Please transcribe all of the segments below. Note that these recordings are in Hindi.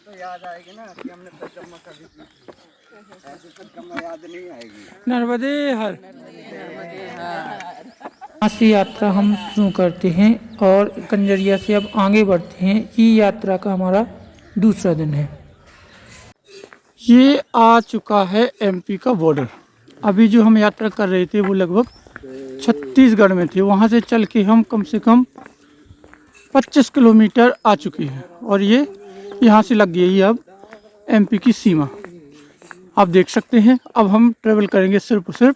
तो याद आएगी ना कि हमने परिक्रमा कभी की थी। ऐसे परिक्रमा याद नहीं आएगी। नर्मदे हर। यहाँ से यात्रा हम शुरू करते हैं और कंजरिया से अब आगे बढ़ते हैं। ये यात्रा का हमारा दूसरा दिन है। ये आ चुका है एमपी का बॉर्डर। अभी जो हम यात्रा कर रहे थे वो लगभग छत्तीसगढ़ में थे। वहाँ से चल के हम कम से कम 25 किलोमीटर आ चुके हैं और ये यहाँ से लग गई अब एमपी की सीमा। आप देख सकते हैं अब हम ट्रेवल करेंगे सिर्फ और सिर्फ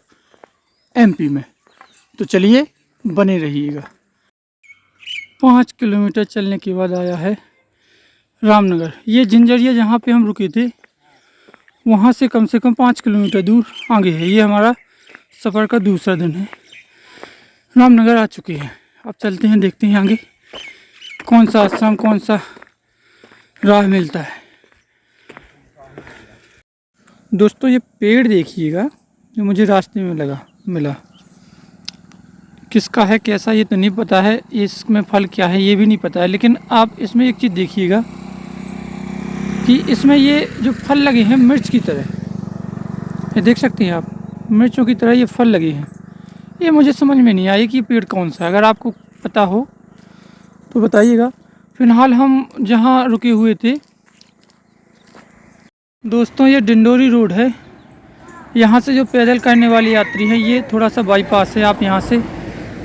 एमपी में। तो चलिए बने रहिएगा। 5 किलोमीटर चलने के बाद आया है रामनगर। ये झंझरिया जहाँ पे हम रुके थे वहाँ से कम 5 किलोमीटर दूर आगे है। ये हमारा सफ़र का दूसरा दिन है। रामनगर आ चुके हैं। अब चलते हैं, देखते हैं आगे कौन सा आश्रम, कौन सा राह मिलता है। दोस्तों ये पेड़ देखिएगा जो मुझे रास्ते में मिला। किसका है, कैसा, ये तो नहीं पता है। इसमें फल क्या है ये भी नहीं पता है। लेकिन आप इसमें एक चीज़ देखिएगा कि इसमें ये जो फल लगे हैं मिर्च की तरह, ये देख सकते हैं आप, मिर्चों की तरह ये फल लगे हैं। ये मुझे समझ में नहीं आई कि ये पेड़ कौन सा है। अगर आपको पता हो तो बताइएगा। फिलहाल हम जहाँ रुके हुए थे दोस्तों ये डिंडोरी रोड है। यहाँ से जो पैदल करने वाली यात्री है ये थोड़ा सा बाईपास है। आप यहाँ से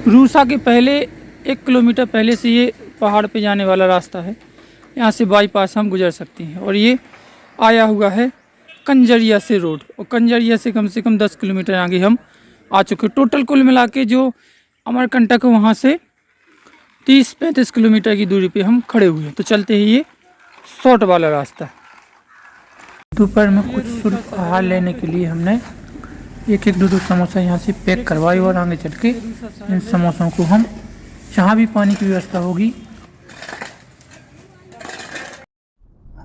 रूसा के पहले 1 किलोमीटर पहले से ये पहाड़ पे जाने वाला रास्ता है। यहाँ से बाईपास हम गुजर सकते हैं। और ये आया हुआ है कंजरिया से रोड, और कंजरिया से कम 10 किलोमीटर आगे हम आ चुके। टोटल कुल मिला के जो अमरकंटक है वहाँ से 30-35 किलोमीटर की दूरी पे हम खड़े हुए हैं। तो चलते हैं ये शॉर्ट वाला रास्ता। दोपहर में कुछ शुल्क आहार लेने के लिए हमने एक 2 समोसा यहाँ से पैक करवाए और आगे चल के इन समोसों को हम जहाँ भी पानी की व्यवस्था होगी।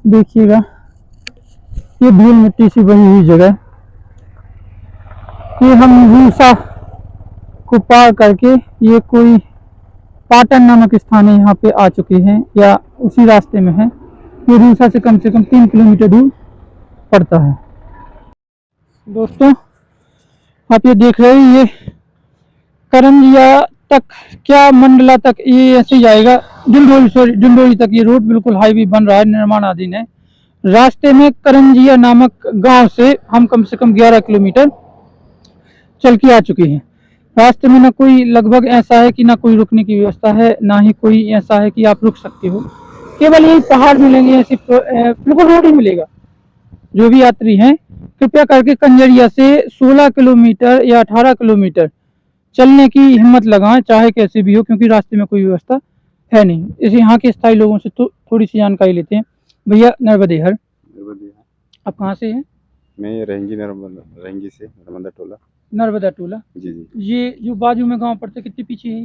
देखिएगा ये धूल मिट्टी से बनी हुई जगह, ये हम रूसा को पार करके ये कोई पाटन नामक स्थान है यहाँ पे आ चुके हैं या उसी रास्ते में है। ये रूसा से कम 3 किलोमीटर दूर पड़ता है। दोस्तों आप ये देख रहे हैं ये करंजिया तक, क्या मंडला तक, ये ऐसे जाएगा डिंडोरी तक। ये रोड बिल्कुल हाईवे बन रहा है, निर्माणाधीन है। रास्ते में करंजिया नामक गांव से हम कम 11 किलोमीटर चल के आ चुके हैं। रास्ते में ना कोई लगभग ऐसा है कि ना कोई रुकने की व्यवस्था है, ना ही कोई ऐसा है कि आप रुक सकते हो। केवल यही पहाड़ मिलेंगे, ऐसे बिल्कुल रोड ही मिलेगा। जो भी यात्री हैं कृपया करके कंजरिया से 16 किलोमीटर या 18 किलोमीटर चलने की हिम्मत लगाएं, चाहे कैसे भी हो, क्योंकि रास्ते में कोई व्यवस्था है नहीं। इस यहाँ के स्थायी लोगों से तो थोड़ी सी जानकारी लेते हैं। भैया नर्मदेहर, आप कहाँ से हैं? मैं रेंगी से नर्मदा टोला। जी जी। ये जो बाजू में गांव पड़ता है कितने पीछे है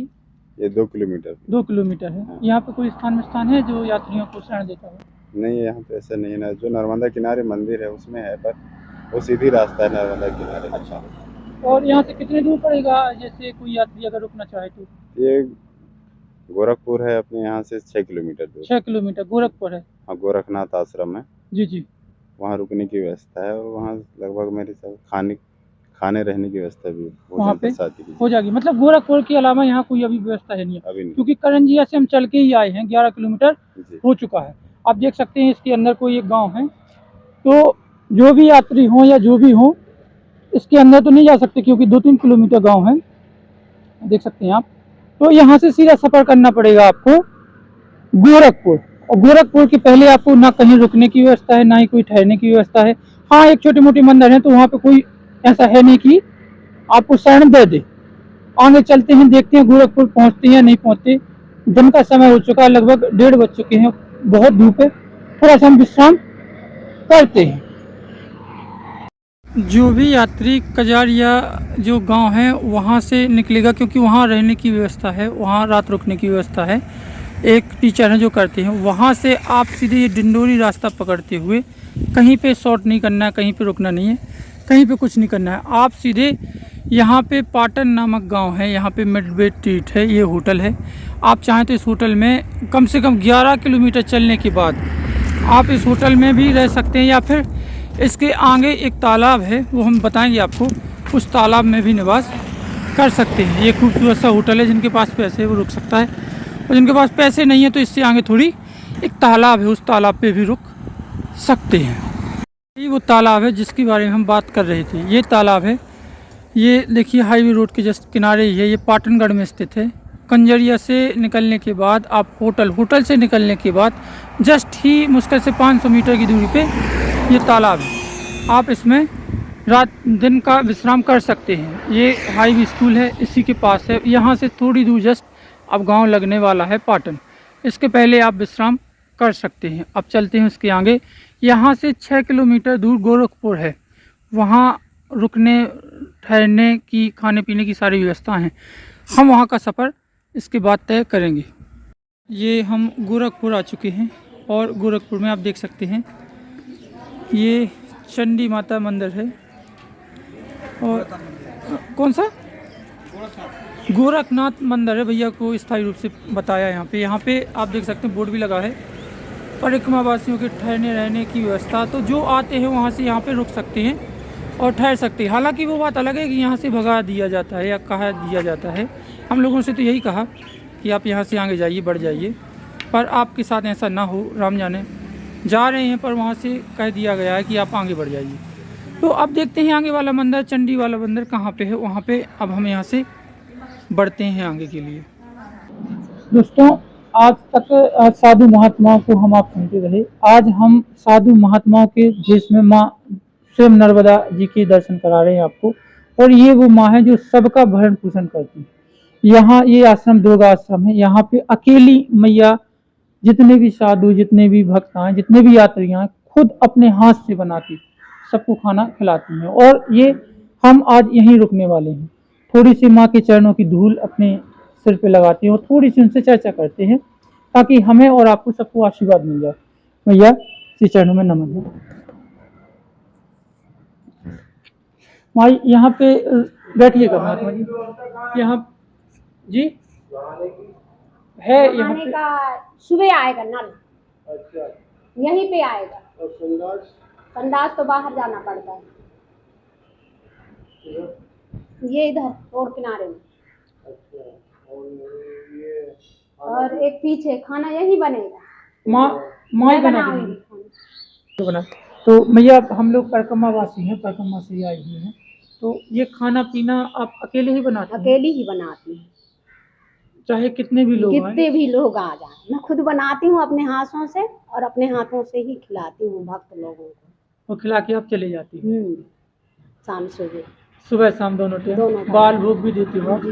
ये 2 किलोमीटर 2 किलोमीटर है। हाँ। यहाँ पे कोई स्थान है जो यात्रियों को शरण देता है? नहीं, यहाँ पे ऐसा नहीं है ना। जो नर्मदा किनारे मंदिर है उसमें है, पर वो सीधी रास्ता है नर्मदा किनारे। अच्छा, और यहाँ से कितने दूर पड़ेगा जैसे कोई यात्री अगर रुकना चाहे तो? ये गोरखपुर है अपने यहाँ से 6 किलोमीटर दूर। 6 किलोमीटर गोरखपुर है। हाँ, गोरखनाथ आश्रम है जी जी। वहाँ रुकने की व्यवस्था है, और वहाँ लगभग मेरे सब खाने रहने की व्यवस्था भी वहाँ पे की हो जाएगी। मतलब गोरखपुर के अलावा यहाँ कोई अभी व्यवस्था है नहीं? अभी नहीं, क्योंकि करंजिया से हम चल के ही आए हैं, 11 किलोमीटर हो चुका है। आप देख सकते हैं इसके अंदर कोई एक गांव है। तो जो भी यात्री हो या जो भी हो इसके अंदर तो नहीं जा सकते क्योंकि 2-3 किलोमीटर गांव है, देख सकते हैं आप। तो यहाँ से सीधा सफर करना पड़ेगा आपको गोरखपुर, और गोरखपुर के पहले आपको ना कहीं रुकने की व्यवस्था है, ना ही कोई ठहरने की व्यवस्था है। हाँ, एक छोटे मोटे मंदिर है, तो वहाँ पे कोई ऐसा है नहीं कि आपको शरण दे दे। आगे चलते हैं, देखते हैं गोरखपुर पहुँचते हैं या नहीं पहुँचते। दिन का समय हो चुका है, लगभग 1:30 बज चुके हैं, बहुत धूप है। थोड़ा सा हम विश्राम करते हैं। जो भी यात्री कजारिया जो गांव है वहां से निकलेगा, क्योंकि वहां रहने की व्यवस्था है, वहां रात रुकने की व्यवस्था है। एक टीचर हैं जो करते हैं। वहां से आप सीधे ये डिंडोरी रास्ता पकड़ते हुए, कहीं पे शॉर्ट नहीं करना है, कहीं पे रुकना नहीं है, कहीं पे कुछ नहीं करना है। आप सीधे यहाँ पे पाटन नामक गांव है, यहाँ पे मिडवे ट्रीट है, ये होटल है। आप चाहें तो इस होटल में कम से कम 11 किलोमीटर चलने के बाद आप इस होटल में भी रह सकते हैं या फिर इसके आगे एक तालाब है, वो हम बताएंगे आपको, उस तालाब में भी निवास कर सकते हैं। ये खूबसूरत सा होटल है, जिनके पास पैसे है वो रुक सकता है, और जिनके पास पैसे नहीं है तो इससे आगे थोड़ी एक तालाब है, उस तालाब पे भी रुक सकते हैं। ये वो तालाब है जिसके बारे में हम बात कर रहे थे। ये तालाब है, ये देखिए हाईवे रोड के जस्ट किनारे ही है। ये पाटनगढ़ में स्थित है। कंजरिया से निकलने के बाद आप होटल से निकलने के बाद जस्ट ही मुश्किल से 500 मीटर की दूरी पे ये तालाब है। आप इसमें रात दिन का विश्राम कर सकते हैं। ये हाई स्कूल है, इसी के पास है। यहाँ से थोड़ी दूर जस्ट अब गांव लगने वाला है पाटन। इसके पहले आप विश्राम कर सकते हैं। अब चलते हैं उसके आगे। यहाँ से 6 किलोमीटर दूर गोरखपुर है, वहाँ रुकने ठहरने की, खाने पीने की सारी व्यवस्था हैं। हम वहाँ का सफ़र इसके बाद तय करेंगे। ये हम गोरखपुर आ चुके हैं, और गोरखपुर में आप देख सकते हैं ये चंडी माता मंदिर है। और कौन सा? गोरखनाथ मंदिर है। भैया को स्थायी रूप से बताया यहाँ पे आप देख सकते हैं बोर्ड भी लगा है, परिक्रमा वासियों के ठहरने रहने की व्यवस्था। तो जो आते हैं वहाँ से यहाँ पे रुक सकते हैं और ठहर सकते हैं। हालांकि वो बात अलग है कि यहाँ से भगा दिया जाता है या कहा दिया जाता है। हम लोगों से तो यही कहा कि आप यहाँ से आगे जाइए, बढ़ जाइए, पर आपके साथ ऐसा ना हो। राम जाने जा रहे हैं पर वहाँ से कह दिया गया है कि आप आगे बढ़ जाइए। तो अब देखते हैं आगे वाला मंदिर, चंडी वाला मंदिर कहाँ पे है, वहाँ पे अब हम यहाँ से बढ़ते हैं आगे के लिए। दोस्तों, आज तक साधु महात्माओं को हम आप सुनते रहे। आज हम साधु महात्माओं के देश में माँ स्वयं नर्मदा जी के दर्शन करा रहे हैं आपको। और ये वो माँ है जो सबका भरण पोषण करती है। यहाँ ये आश्रम दुर्गा आश्रम है। यहाँ पे अकेली मैया जितने भी साधु, जितने भी भक्त हैं, जितने भी यात्री हैं, खुद अपने हाथ से बनाती सबको खाना खिलाती हैं। और ये हम आज यहीं रुकने वाले हैं। थोड़ी सी माँ के चरणों की धूल अपने सिर पे लगाते हैं और थोड़ी सी उनसे चर्चा करते हैं, ताकि हमें और आपको सबको आशीर्वाद मिल जाए। मैया श्री चरणों में नमन है। माई यहाँ पे बैठिएगा महात्मा जी। यहाँ जी है, यहाँ पे का सुबह आएगा नल। अच्छा, यहीं पे आएगा। और संदास संडास तो बाहर जाना पड़ता है। ये इधर रोड किनारे में। अच्छा, और ये और एक पीछे खाना यही बनेगा। माँ मैं बना बनाऊंगी देंगी। खाना। तो बना। तो मैया हम लोग परिक्रमा वासी हैं, परिक्रमा से आए हुए हैं। तो ये खाना पीना आप अकेले ही बनाते हैं? अकेली ही बनाती हूँ, चाहे कितने भी लोग आए? कितने भी लोग आ जाए, मैं खुद बनाती हूँ अपने हाथों से, और अपने हाथों से ही खिलाती हूँ भक्त लोगों को। और खिला के आप चले जाती हैं? शाम सुबह शाम दोनों दोनों टाइम टाइम। बाल भोग भी देती हो आप? जी।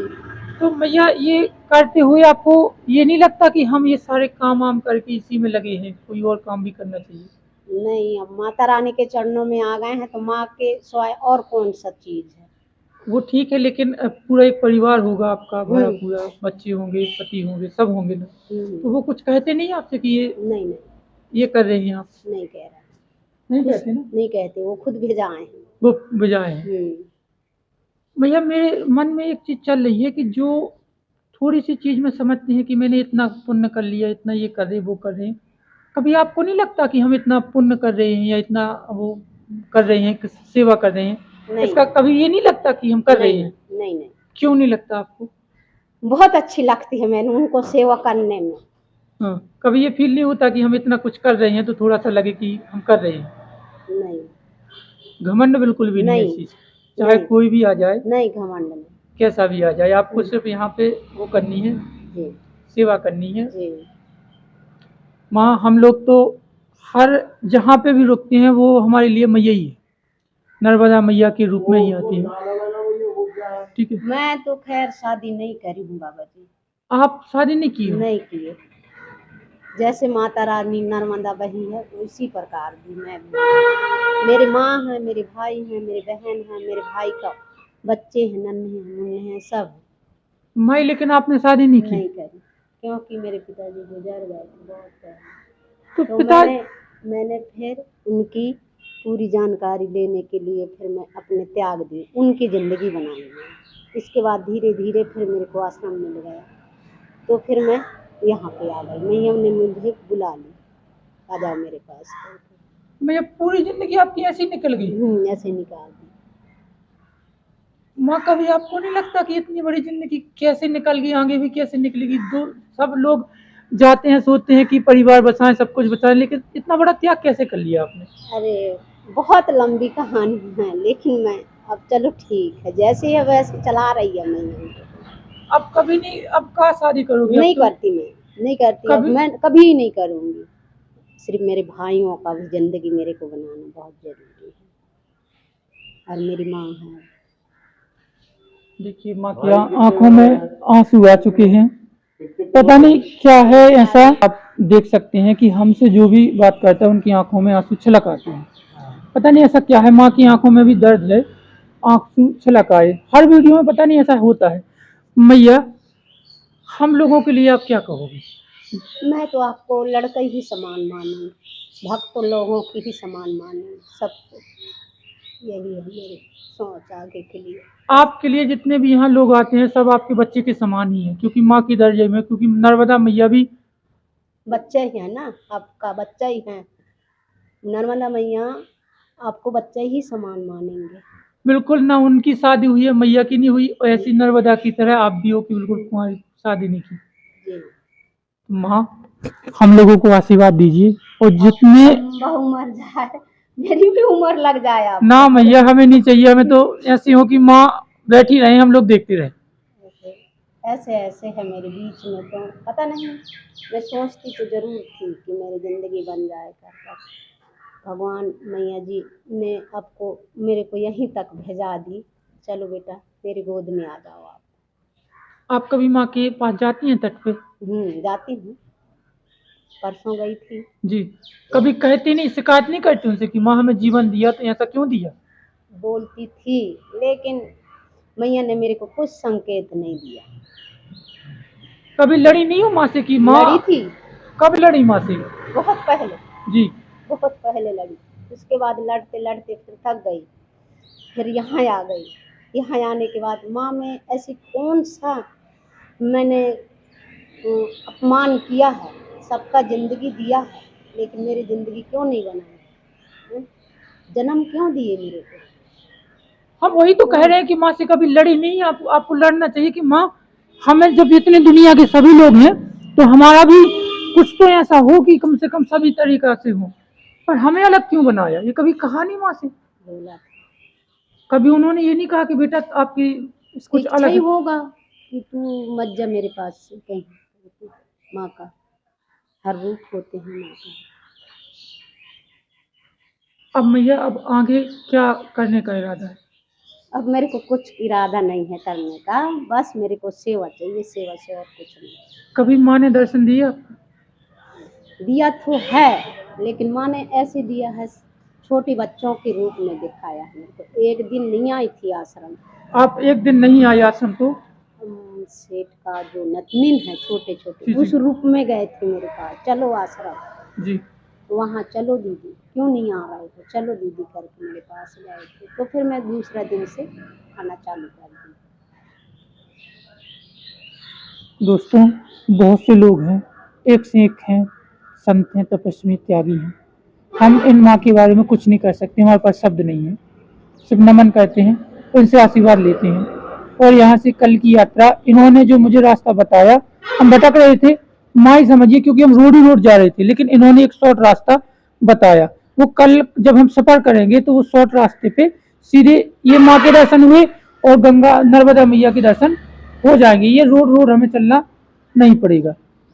तो मैया ये करते हुए आपको ये नहीं लगता कि हम ये सारे काम वाम करके इसी में लगे हैं, कोई और काम भी करना चाहिए? नहीं, अब माता रानी के चरणों में आ गए हैं तो माँ के सिवाय और कौन सा चीज है। वो ठीक है, लेकिन पूरा एक परिवार होगा आपका भरा पूरा, बच्चे होंगे, पति होंगे, सब होंगे ना। तो वो कुछ कहते नहीं आपसे कि ये नहीं नहीं, ये कर रहे हैं आप? नहीं कह रहा, नहीं कहते ना? नहीं कहते, वो खुद भेजाए हैं। वो बजाय है। भैया मेरे मन में एक चीज चल रही है कि जो थोड़ी सी चीज में समझते हैं कि मैंने इतना पुण्य कर लिया, इतना ये कर रहे, वो कर रहे हैं, कभी आपको नहीं लगता कि हम इतना पुण्य कर रहे हैं या इतना वो कर रहे हैं, सेवा कर रहे हैं? नहीं, इसका कभी ये नहीं लगता कि हम कर रहे हैं? नहीं नहीं, क्यों नहीं लगता आपको? बहुत अच्छी लगती है मैंने उनको सेवा करने में। हाँ, कभी ये फील नहीं होता कि हम इतना कुछ कर रहे हैं तो थोड़ा सा लगे कि हम कर रहे हैं? नहीं, घमंड बिल्कुल भी नहीं है इस चीज, चाहे नहीं। कोई भी आ जाए, नहीं घमंड नहीं। कैसा भी आ जाए, आपको सिर्फ यहाँ पे वो करनी है, जी सेवा करनी है। जी। माँ हम लोग तो हर जहाँ पे भी रुकते हैं वो हमारे लिए मैया ही है, नर्मदा मैया के रूप में ही आती है। ठीक है। मैं तो खैर शादी नहीं करी हूँ बाबा जी। आप शादी नहीं की हो? नहीं किए। जैसे माता रानी नर्मदा बही है उसी प्रकार भी मैं भी। मेरी माँ है, मेरे भाई हैं, मेरी बहन है, मेरे भाई का बच्चे हैं, नन्हे हैं, मुन्ने हैं, सब। मैं, लेकिन आपने शादी नहीं की? नहीं करी, क्योंकि मेरे पिताजी गुजर गए थे बहुत पहले। तो तो मैंने फिर उनकी पूरी जानकारी लेने के लिए फिर मैं अपने त्याग दी, उनकी ज़िंदगी बनाई मैंने। इसके बाद धीरे धीरे फिर मेरे को आश्रम मिल गया, तो फिर मैं यहाँ पे आ गई। मैया ने मुझे बुला ली। आ जाओ मेरे पास। मैया पूरी जिंदगी आपकी ऐसी निकल गई? ऐसे निकाल दी। माँ कभी आपको नहीं लगता कि इतनी बड़ी जिंदगी कैसे निकल गई, आगे भी कैसे निकलेगी? दो सब लोग जाते हैं, सोचते हैं कि परिवार बचाएं, सब कुछ बचाएं, लेकिन इतना बड़ा त्याग कैसे कर लिया आपने? अरे बहुत लंबी कहानी है, लेकिन मैं अब चलो ठीक है, जैसे है वैसे चला रही है मैं। अब कभी नहीं, अब कहाँ शादी करोगी? नहीं अब तो करती, मैं नहीं करती, अब कभी मैं कभी नहीं करूँगी। सिर्फ मेरे भाइयों का भी जिंदगी मेरे को बनाना बहुत जरूरी है, और मेरी माँ है। देखिए माँ की आंखों में आंसू आ चुके हैं, पता नहीं क्या है ऐसा। आप देख सकते हैं कि हमसे जो भी बात करता है उनकी आंखों में आंसू छलक आते हैं। पता नहीं ऐसा क्या है, माँ की आंखों में भी दर्द है, आंसू छलक आए। हर वीडियो में पता नहीं ऐसा होता है। मैया हम लोगों के लिए आप क्या कहोगे? मैं तो आपको लड़का ही समान मानूँ, भक्त लोगों की ही समान मानूँ, सबको। यही है मेरी सोच आगे के लिए। आपके लिए जितने भी यहाँ लोग आते हैं सब आपके बच्चे के समान ही है, क्योंकि माँ की दर्जे में, क्योंकि नर्मदा मैया भी बच्चा ही है ना, आपका बच्चा ही है। नर्मदा मैया आपको बच्चा ही समान मानेंगे। बिल्कुल ना उनकी शादी हुई है, मैया की नहीं हुई, ऐसी नर्मदा की तरह आप भी हो कि बिल्कुल तुम्हारी शादी नहीं की। जी माँ हम लोगों को आशीर्वाद दीजिए, और जितने बहु मर जाए, मेरी भी उम्र लग जाए आप। ना मैया हमें नहीं चाहिए, हमें तो ऐसी हो कि माँ बैठी रहे, हम लोग देखते रहे। ऐसे ऐसे है मेरे बीच में, तो पता नहीं, मैं सोचती तो जरूर थी कि मेरी ज़िंदगी बन जाए कर। भगवान मैया जी ने आपको मेरे को यहीं तक भेजा दी, चलो बेटा मेरी गोद में आ जाओ आप। आप कभी माँ के पास जाती हैं तट पे? जाती हूँ, परसों गई थी। जी। कभी कहती नहीं, शिकायत नहीं करती उनसे कि माँ हमें जीवन दिया तो ऐसा क्यों दिया? बोलती थी, लेकिन मैया ने मेरे को कुछ संकेत नहीं दिया। कभी लड़ी नहीं हो माँ से कि माँ? लड़ी थी, कब लड़ी माँ से? बहुत पहले, जी। बहुत पहले लड़ी। उसके बाद लड़ते लड़ते फिर थक गई, फिर यहाँ आ गई। यहाँ आने के बाद माँ में ऐसी कौन सा मैंने अपमान किया है, सबका ज़िंदगी दिया है, लेकिन मेरी ज़िंदगी क्यों नहीं बनाई? जन्म क्यों दिए मेरे को? हम वही तो कह रहे हैं कि माँ से कभी लड़ी नहीं। आपको लड़ना चाहिए कि माँ हमें, जब इतनी दुनिया के सभी लोग हैं तो हमारा भी कुछ तो ऐसा हो कि कम से कम सभी तरीका से हो, पर हमें अलग क्यों बनाया? ये कभी कहा नहीं माँ से? बोला कभी उन्होंने ये नहीं कहा कि बेटा आपकी कुछ इच्छा अलग ही है? होगा कि तू मत जा मेरे पास से कहीं। माँ का हर रूप होते हैं माँ का। अब मैया अब आगे क्या करने का इरादा है? अब मेरे को कुछ इरादा नहीं है करने का, बस मेरे को सेवा चाहिए, सेवा से और कुछ नहीं। कभी माँ ने दर्शन दिया? दिया तो है, लेकिन माँ ने ऐसे दिया है, छोटे बच्चों के रूप में दिखाया है मेरे को। एक दिन नहीं आई थी आश्रम। आप एक दिन नहीं आए आश्रम तो? सेठ का जो नतनीन है छोटे छोटे, जी, उस जी। रूप में गए थे मेरे पास, चलो आश्रम। जी। वहाँ चलो दीदी, क्यों नहीं आ रहे हो, चलो दीदी करके मेरे पास गए थे, तो फिर मैं दूसरा दिन से आना चालू कर दी। दोस्तों बहुत से लोग हैं, एक से एक हैं, संत हैं, तपस्वी, त्यागी हैं। हम इन माँ के बारे में कुछ नहीं कर सकते, हमारे पास शब्द नहीं है, सिर्फ नमन करते हैं, उनसे आशीर्वाद लेते हैं। और यहाँ से कल की यात्रा, इन्होंने जो मुझे रास्ता बताया, हम भटक रहे थे माँ ही समझिए, क्योंकि हम रोड ही रोड जा रहे थे, लेकिन इन्होंने एक शॉर्ट रास्ता बताया। वो कल जब हम सफर करेंगे तो वो शॉर्ट रास्ते पे सीधे ये माँ के दर्शन हुए और गंगा नर्मदा मैया के दर्शन हो जाएंगे। ये रोड रोड हमें चलना नहीं पड़ेगा।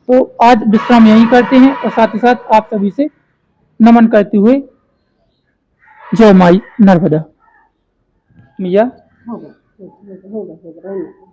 तो आज विश्राम यहीं करते हैं, और साथ ही साथ आप सभी से नमन करते हुए जय माई नर्मदा। मैया होगा, होगा, होगा, होगा, होगा।